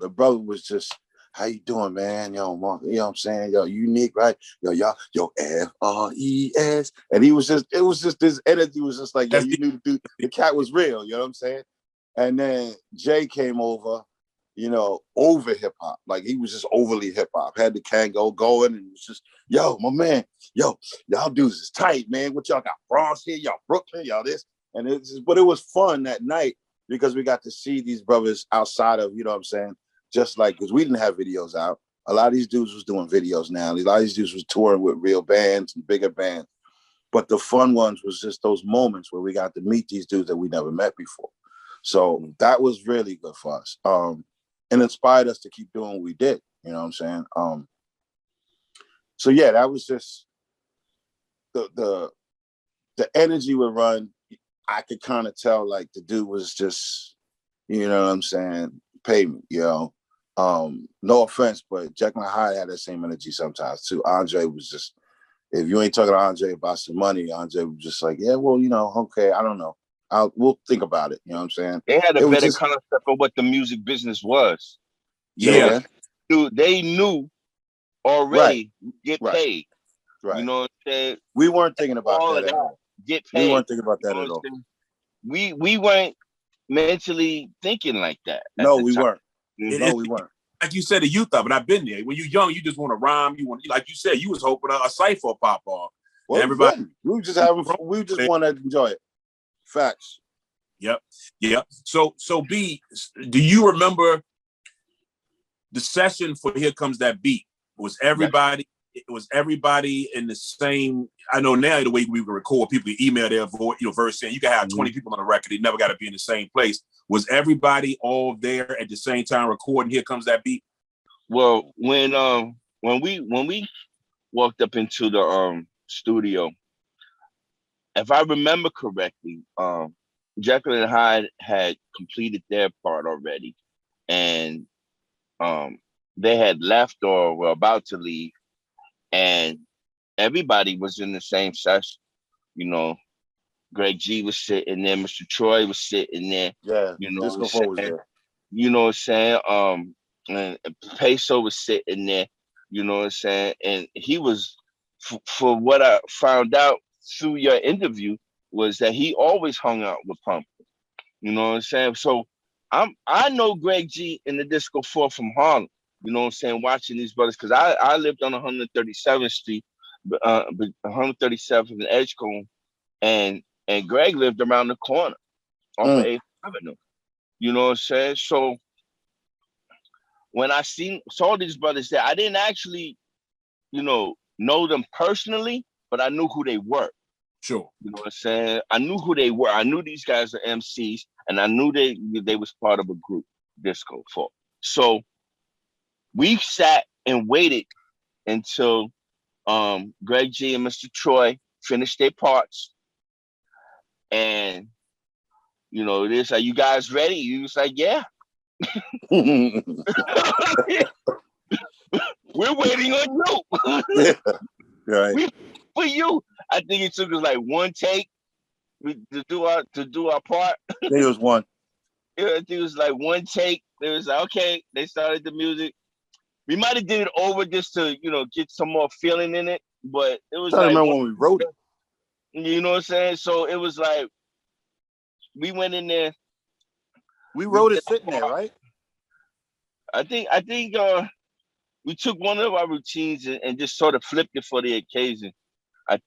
The brother was just, how you doing, man? Yo, Mark, you know what I'm saying? Yo, unique, right? Yo, y'all, yo, FRES. And it was just this energy was just like, yo, you knew the cat was real, you know what I'm saying? And then Jay came over, you know, over hip hop. Like he was just overly hip hop. Had the Kango going and it was just, yo, my man, yo, y'all dudes is tight, man. What y'all got? Bronx here, y'all Brooklyn, y'all this. And but it was fun that night because we got to see these brothers outside of, you know what I'm saying? Just like, because we didn't have videos out. A lot of these dudes was doing videos now. A lot of these dudes was touring with real bands and bigger bands. But the fun ones was just those moments where we got to meet these dudes that we never met before. So that was really good for us. And inspired us to keep doing what we did. You know what I'm saying? So yeah, that was just the energy would Run. I could kind of tell like the dude was just, you know what I'm saying, pay me, you know. No offense, but Jayquan Hyde had that same energy sometimes too. Andre was just, if you ain't talking to Andre about some money, Andre was just like, yeah, well, you know, okay, I don't know. We'll think about it. You know what I'm saying? They had a better concept of what the music business was. Yeah. They knew already get paid. Right. You know what I'm saying? We weren't thinking about that at all. Get paid. We weren't thinking about that at all. We weren't mentally thinking like that. No, we weren't. No, we weren't. Like you said, a youth of it. I've been there. When you're young, you just want to rhyme. You want, like you said, you was hoping a cipher pop off. Well, everybody, we were just having. We just want to enjoy it. Facts. Yep. So B, do you remember the session for Here Comes That Beat? Was everybody? It was everybody in the same. I know now the way we record, people email their voice, verse saying you can have 20 people on the record. They never got to be in the same place. Was everybody all there at the same time recording Here Comes That Beat? Well, when we walked up into the studio, if I remember correctly, Jekyll and Hyde had completed their part already, and they had left or were about to leave, and everybody was in the same session. You know, Greg G was sitting there, Mr. Troy was sitting there. Yeah, you know, Disco 4 was there. You know what I'm saying? And Peso was sitting there. You know what I'm saying? And he was, for what I found out through your interview, was that he always hung out with Pump. You know what I'm saying? So I know Greg G in the Disco 4 from Harlem. You know what I'm saying? Watching these brothers, because I lived on 137th Street, 137th and Edgecombe, and Greg lived around the corner off of 8th Avenue. You know what I'm saying? So when I saw these brothers there, I didn't actually, know them personally, but I knew who they were. Sure. You know what I'm saying? I knew who they were. I knew these guys are MCs, and I knew they was part of a group, Disco Folk. So we sat and waited until Greg G and Mr. Troy finished their parts, and this are you guys ready? You was like, yeah. We're waiting on you. Yeah, right. For you. I think it took us like one take to do our part. I think it was one. Yeah, I think it was like one take. They was like, okay, they started the music. We might have did it over just to, get some more feeling in it. But it was I like remember when we wrote it. You know what I'm saying? So it was like we went in there. We wrote it sitting there, right? I think we took one of our routines and just sort of flipped it for the occasion. I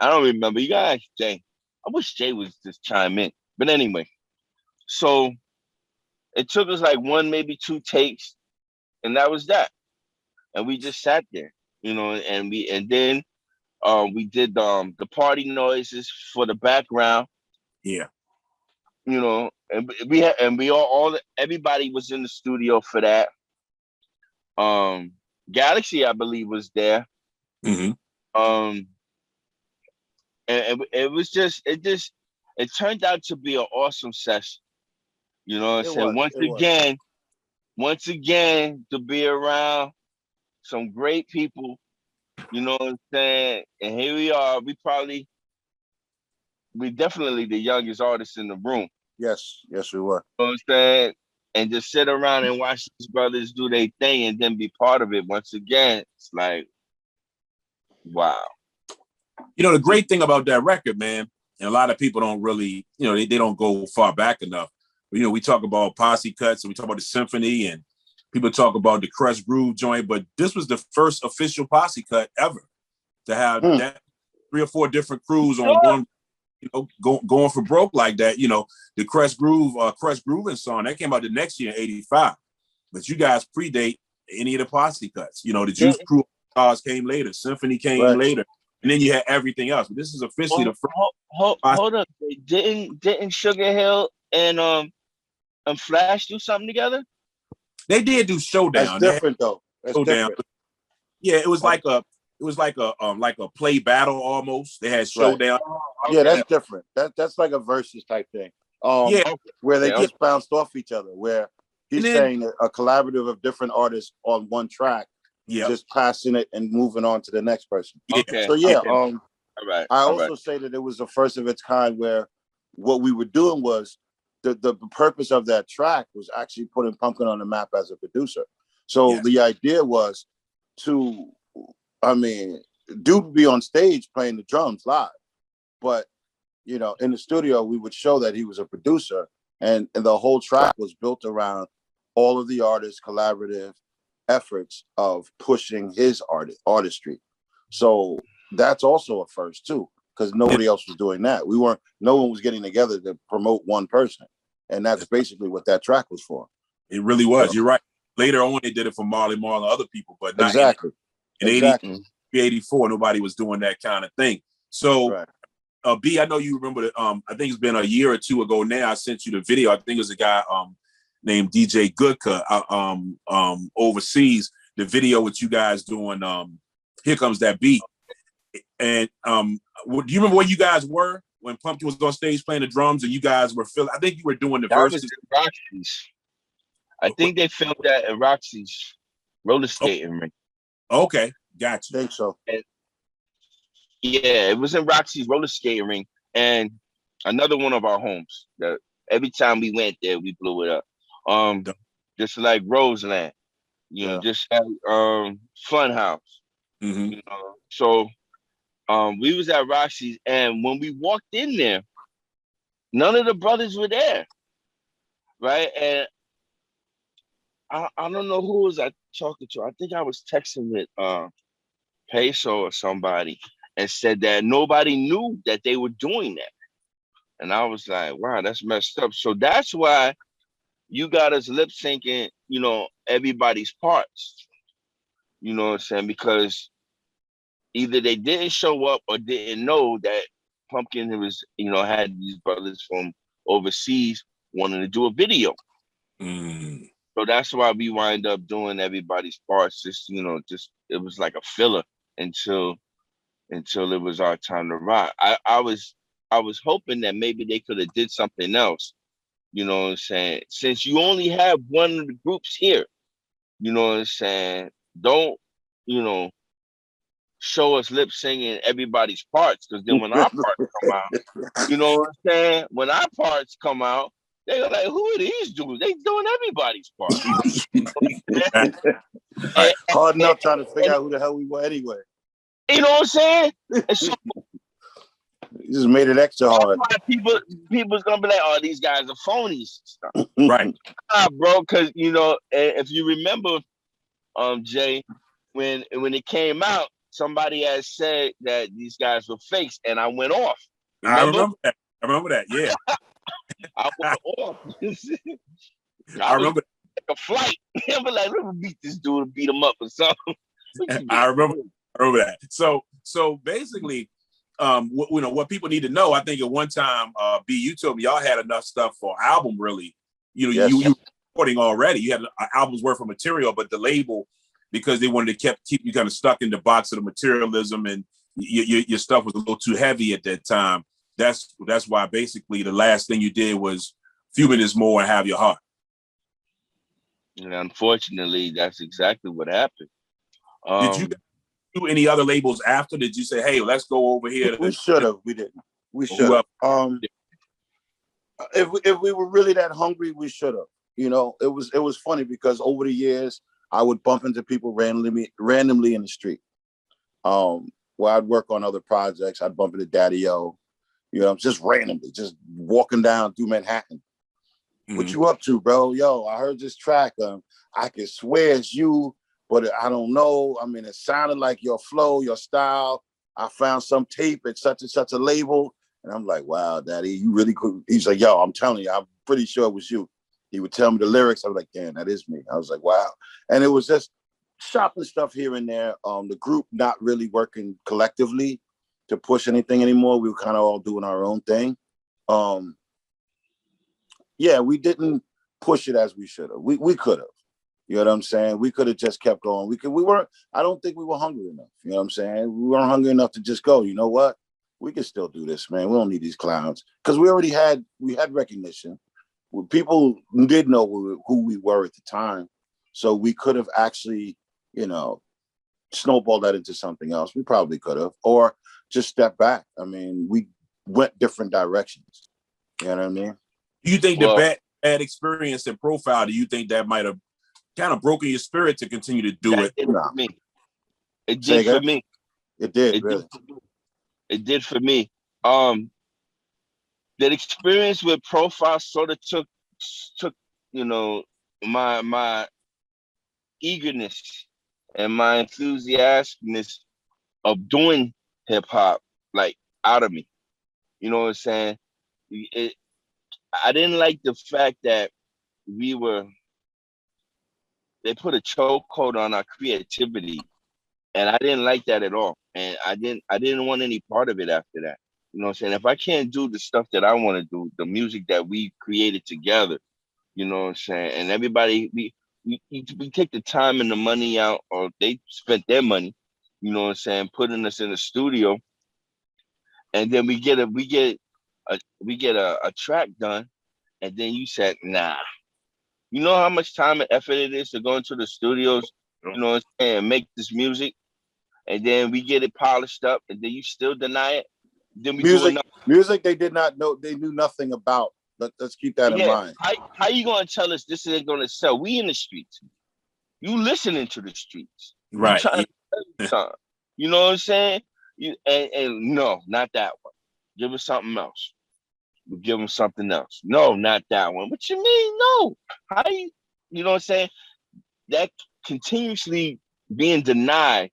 don't remember. You gotta ask Jay. I wish Jay was just chime in. But anyway, so it took us like one, maybe two takes, and that was that. And we just sat there, and then we did the party noises for the background, Yeah. and we had and we all everybody was in the studio for that. Galaxy, I believe, was there. Mm-hmm. And it turned out to be an awesome session. You know what I'm saying? Once again, to be around some great people, you know what I'm saying? And here we are. We definitely the youngest artists in the room. Yes, we were. You know what I'm saying? And just sit around and watch these brothers do their thing and then be part of it once again. It's like, wow. The great thing about that record, man, and a lot of people don't really, they don't go far back enough. But, we talk about posse cuts and we talk about the symphony and people talk about the Crush Groove joint, but this was the first official posse cut ever to have that 3 or 4 different crews on one, going for broke like that. The Crush Grooving song that came out the next year in '85, but you guys predate any of the posse cuts. The Juice Crew stars came later, Symphony came later, and then you had everything else. But this is officially the first. Hold up, didn't Sugar Hill and Flash do something together? They did do Showdown. That's different though. That's Showdown. different. Yeah, it was like a play battle almost. They had Showdown. Right. Yeah, that's different. That's like a versus type thing. Where they just bounced off each other. Where he's saying a collaborative of different artists on one track, just passing it and moving on to the next person. Okay. So yeah, All right. I also say that it was the first of its kind where what we were doing was the purpose of that track was actually putting Pumpkin on the map as a producer. So the idea was to, dude would be on stage playing the drums live, but in the studio we would show that he was a producer, and the whole track was built around all of the artists' collaborative efforts of pushing his artistry. So that's also a first too, because nobody else was doing that. No one was getting together to promote one person, and that's basically what that track was for. It really was. You're right. Later on, they did it for Marley Marl and other people, but not exactly. In 84, nobody was doing that kind of thing. So, B, I know you remember that. I think it's been a year or two ago now. I sent you the video. I think it was a guy named DJ Goodka overseas. The video with you guys doing "Here Comes That Beat." And do you remember where you guys were when Pumpkin was on stage playing the drums and you guys were filming? I think you were doing the verses. Was Roxy's. I think they filmed that at Roxy's roller skating ring. Okay, gotcha. I think so. And, yeah, it was in Roxy's roller skating ring, and another one of our homes. That every time we went there, we blew it up. Just like Roseland, just like Funhouse. Mm-hmm. So we was at Roxy's, and when we walked in there, none of the brothers were there, right? And I don't know who was I talking to. I think I was texting with Peso or somebody, and said that nobody knew that they were doing that. And I was like, wow, that's messed up. So that's why you got us lip syncing, everybody's parts. You know what I'm saying? Because either they didn't show up or didn't know that Pumpkin was, had these brothers from overseas wanting to do a video. Mm. So that's why we wind up doing everybody's parts. Just it was like a filler until it was our time to rock. I was hoping that maybe they could have did something else. You know what I'm saying? Since you only have one of the groups here, you know what I'm saying? Don't, you know, show us lip singing everybody's parts, because then when our parts come out, you know what I'm saying? When our parts come out, they're like, who are these dudes? They doing everybody's parts. Right. and, Hard and, enough trying to figure and, out who the hell we were anyway. you know what I'm saying? And so You just made it extra that's hard. why people's gonna be like, oh, these guys are phonies and stuff. Right. Bro, because if you remember, Jay, when it came out, somebody had said that these guys were fakes, and I went off. I Remember? remember that. Yeah. I went off. I I was remember. like a flight. I was like, let me beat this dude and beat him up or something. I remember that. So basically, what people need to know, I think at one time, B, you told me y'all had enough stuff for album. Really, Yes. you recording already. You had an album's worth of material, but the label, because they wanted to keep you kind of stuck in the box of the materialism, and your stuff was a little too heavy at that time. That's why basically the last thing you did was Few Minutes More and Have Your Heart. And unfortunately, that's exactly what happened. Did you do any other labels after? Did you say, hey, let's go over here? We should have. We didn't. We should have. If we were really that hungry, we should have. It was funny because over the years I would bump into people randomly in the street. Where I'd work on other projects, I'd bump into Daddy O. Just randomly, just walking down through Manhattan. Mm-hmm. What you up to, bro? Yo, I heard this track. I can swear it's you, but I don't know. I mean, it sounded like your flow, your style. I found some tape at such and such a label. And I'm like, wow, Daddy, you really cool. He's like, yo, I'm telling you, I'm pretty sure it was you. He would tell me the lyrics. I was like, damn, that is me. I was like, wow. And it was just shopping stuff here and there. The group not really working collectively to push anything anymore. We were kind of all doing our own thing. Yeah, we didn't push it as we should have. We could have. You know what I'm saying? We could have just kept going. I don't think we were hungry enough. You know what I'm saying? We weren't hungry enough to just go, you know what? We can still do this, man. We don't need these clowns. Because we had recognition. People did know who we were at the time. So we could have actually, snowballed that into something else. We probably could have. Or just step back. I mean, we went different directions. You know what I mean? Do you think the bad experience and Profile, do you think that might have kind of broken your spirit to continue to do it? It did for me. It did, really. It did for me. That experience with Profile sort of took my eagerness and my enthusiasticness of doing hip hop like out of me. You know what I'm saying? I didn't like the fact that they put a chokehold on our creativity, and I didn't like that at all. And I didn't want any part of it after that. You know what I'm saying? If I can't do the stuff that I want to do, the music that we created together, you know what I'm saying? And everybody, we take the time and the money out, or they spent their money, you know what I'm saying, putting us in the studio, and then we get a track done, and then you said, nah. You know how much time and effort it is to go into the studios, you know what I'm saying, and make this music, and then we get it polished up, and then you still deny it. Then we music they did not know, they knew nothing about. Let's keep that in mind. How you gonna tell us this isn't gonna sell? We in the streets. You listening to the streets. Right. You know what I'm saying? And no, not that one. Give us something else. We'll give them something else. No, not that one. What you mean? No. How you know what I'm saying? That continuously being denied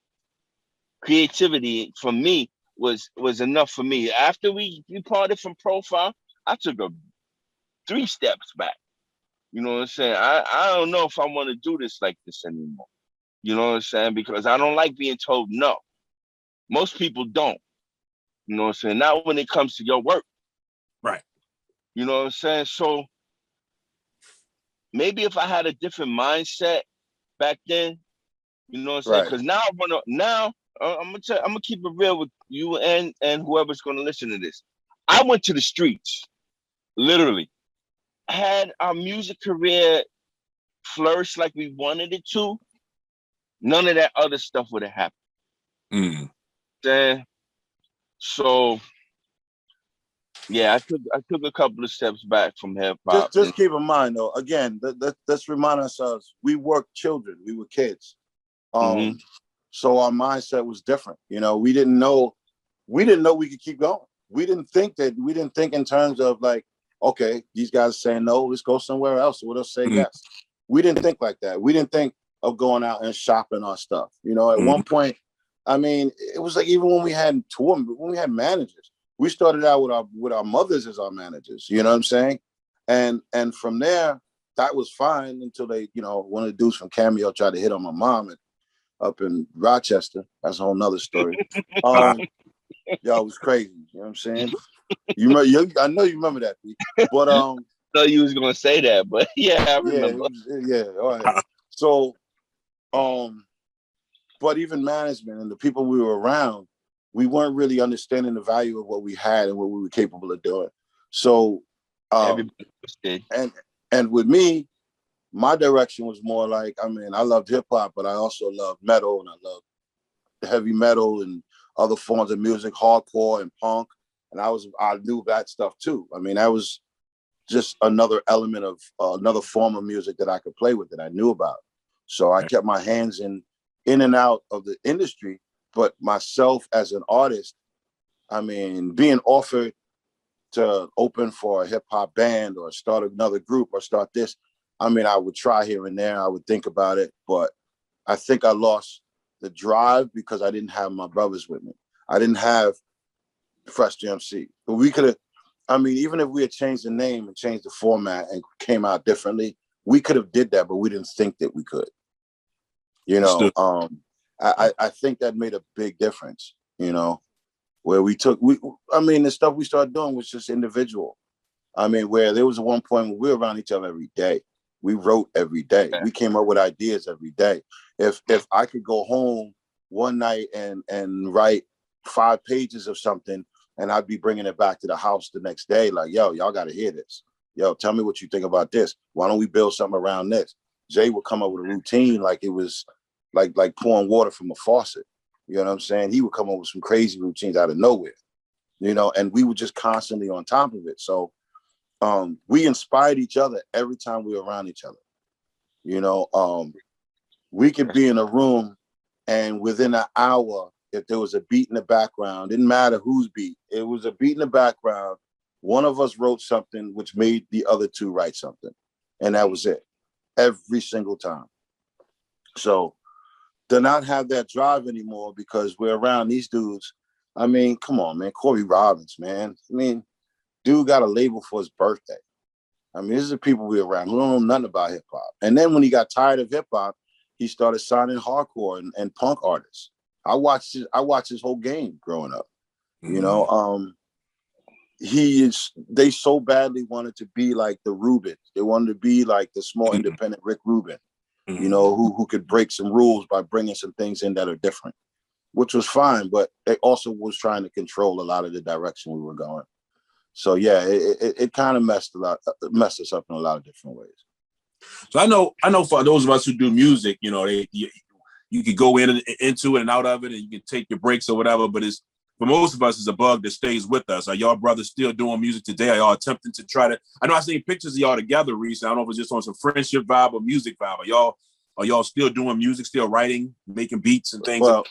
creativity for me was enough for me. After we parted from Profile, I took 3 steps back. You know what I'm saying? I don't know if I want to do this like this anymore. You know what I'm saying? Because I don't like being told no. Most people don't. You know what I'm saying? Not when it comes to your work. Right. You know what I'm saying? So maybe if I had a different mindset back then, you know what I'm saying? Right. Because now I wanna now I'm gonna keep it real with you and whoever's gonna listen to this. I went to the streets, literally. Had our music career flourished like we wanted it to, none of that other stuff would have happened. Mm. Then, so yeah, I took a couple of steps back from hip hop. Just keep in mind though. Again, let's remind ourselves we were children. We were kids. Mm-hmm. So our mindset was different. You know, we didn't know we could keep going. We didn't think in terms of like, okay, these guys are saying no, let's go somewhere else. Or they'll say Mm. yes. We didn't think like that. We didn't think of going out and shopping our stuff. You know, at Mm. one point, I mean, it was like even when we had managers, we started out with our mothers as our managers. You know what I'm saying? And from there, that was fine until they, one of the dudes from Cameo tried to hit on my mom up in Rochester. That's a whole nother story. Uh, Yo, it was crazy. You know what I'm saying? I know you remember that, Pete. But Thought you was gonna say that, but yeah, I yeah, remember. yeah. All right. So but even management and the people we were around, we weren't really understanding the value of what we had and what we were capable of doing. So Everybody did. and with me, my direction was more like, I mean, I loved hip hop, but I also loved metal and I loved heavy metal and other forms of music, hardcore and punk. And I knew that stuff too. I mean, that was just another element of another form of music that I could play with that I knew about. So I kept my hands in and out of the industry, but myself as an artist, I mean, being offered to open for a hip hop band or start another group or start this, I mean, I would try here and there. I would think about it, but I think I lost the drive because I didn't have my brothers with me. I didn't have Fresh GMC. But we could have, I mean, even if we had changed the name and changed the format and came out differently, we could have did that, but we didn't think that we could. You know, I think that made a big difference, where I mean, the stuff we started doing was just individual. I mean, where there was one point when we were around each other every day. We wrote every day. We came up with ideas every day. If I could go home one night and write 5 pages of something, and I'd be bringing it back to the house the next day, like, yo, y'all got to hear this. Yo, tell me what you think about this. Why don't we build something around this? Jay would come up with a routine like it was like pouring water from a faucet. You know what I'm saying? He would come up with some crazy routines out of nowhere, and we were just constantly on top of it. So we inspired each other every time we were around each other. We could be in a room and within an hour, if there was a beat in the background, didn't matter whose beat, it was a beat in the background. One of us wrote something which made the other two write something. And that was it every single time. So to not have that drive anymore because we're around these dudes. I mean, come on, man. Corey Robbins, man. I mean, dude got a label for his birthday. I mean, these are people we around who don't know nothing about hip hop. And then when he got tired of hip hop, he started signing hardcore and punk artists. I watched his whole game growing up. mm. They so badly wanted to be like the Rubens. They wanted to be like the small independent Rick Rubin, who could break some rules by bringing some things in that are different, which was fine. But they also was trying to control a lot of the direction we were going. So yeah, it kind of messed us up in a lot of different ways. So I know for those of us who do music, you could go into it and out of it, and you can take your breaks or whatever. But it's for most of us, it's a bug that stays with us. Are y'all brothers still doing music today? Are y'all attempting to try to? I know I seen pictures of y'all together recently. I don't know if it's just on some friendship vibe or music vibe. Are y'all still doing music, still writing, making beats and things? Well,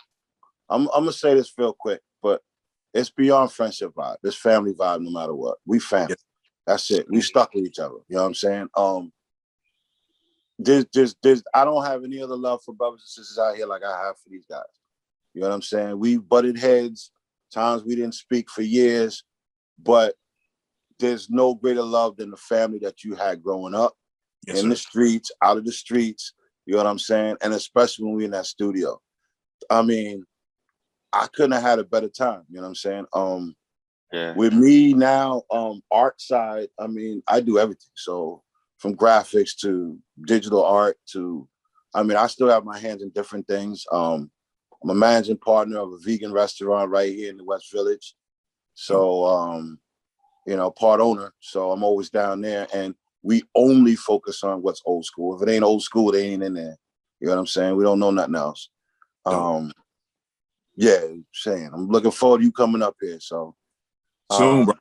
I'm gonna say this real quick, but it's beyond friendship vibe. It's family vibe, no matter what. We family. Yeah. That's it. We stuck with each other. You know what I'm saying? I don't have any other love for brothers and sisters out here like I have for these guys. You know what I'm saying? We butted heads. Times we didn't speak for years, but there's no greater love than the family that you had growing up in the streets, out of the streets. You know what I'm saying? And especially when we in that studio. I mean, I couldn't have had a better time. You know what I'm saying? Yeah. With me now, art side, I mean, I do everything. So from graphics to digital art to, I mean, I still have my hands in different things. I'm a managing partner of a vegan restaurant right here in the West Village. So, you know, part owner. So I'm always down there, and we only focus on what's old school. If it ain't old school, it ain't in there. You know what I'm saying? We don't know nothing else. Yeah, saying I'm looking forward to you coming up here. So soon, bro.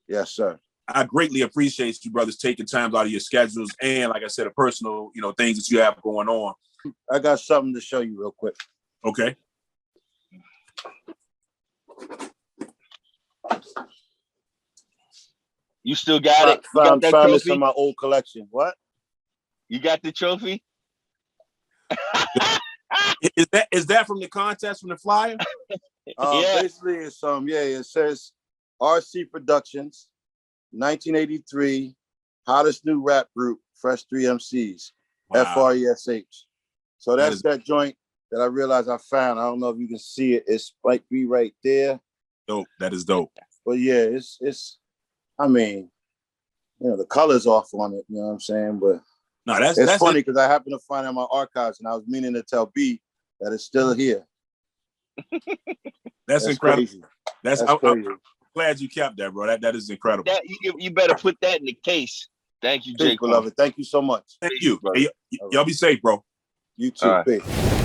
Yes, sir. I greatly appreciate you brothers taking time out of your schedules and, like I said, the personal, you know, things that you have going on. I got something to show you real quick. Okay. You still got it? You I'm got that found this trophy? in my old collection. What? You got the trophy? Is that from the contest, from the flyer? Yeah. Basically, it's it says RC Productions, 1983, hottest new rap group, Fresh 3 MCs, Wow. FRESH. So that's that joint that I realized I found. I don't know if you can see it. It's might be right there. Dope. That is dope. But yeah, it's. I mean, you know, the color's off on it. You know what I'm saying? But no, that's funny because I happened to find it in my archives, and I was meaning to tell B that it's still here. That's incredible. Crazy. That's crazy. I'm glad you kept that, bro. That is incredible. That, you better put that in the case. Thank you, Jayquan. Beloved. Thank you so much. Thank you. Hey, y'all be safe, bro. You too. Peace.